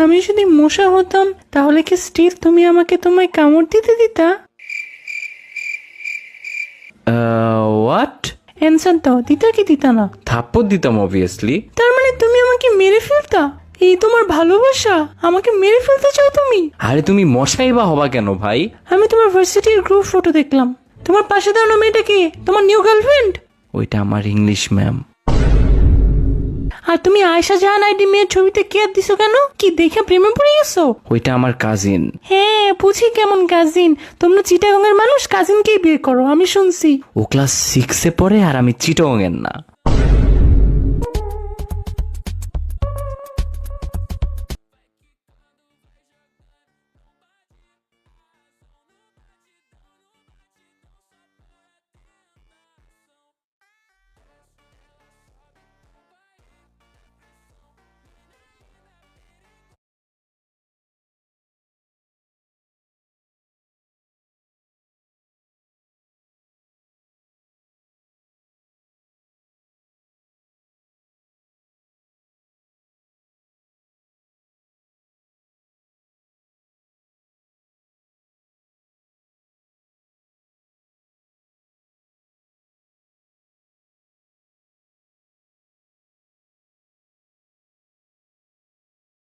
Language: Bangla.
আমি যদি মশা হতাম তাহলে কি স্টিল তুমি আমাকে তোমায় কামড় দিতে দিতা? হোয়াট? অ্যান্সার দাও, দিতা কি দিতা না? থাপ্পড় দিতাম অবভিয়াসলি। তার মানে তুমি আমাকে মেরে ফেলতা? এই তোমার ভালোবাসা? আমাকে মেরে ফেলতে চাও তুমি? আরে তুমি মশাই বা হবা কেন ভাই? আমি তোমার ভার্সিটির গ্রুপ ফটো দেখলাম। তোমার পাশে দাঁড়ানো মেয়েটা কে? তোমার নিউ গার্লফ্রেন্ড? ওইটা আমার ইংলিশ ম্যাম। আর তুমি আয়েশা জাহান আইডি মেয়ের ছবিতে কেয়ার দিছো কেন? কি দেখে প্রেমে পড়ে গেছো? ওইটা আমার কাজিন। হ্যাঁ, বুঝি কেমন কাজিন। তোমরা চিটাগং এর মানুষ কাজিনকেই বিয়ে করো, আমি শুনছি। ও ক্লাস 6-এ পড়ে আর আমি চিটং এর না।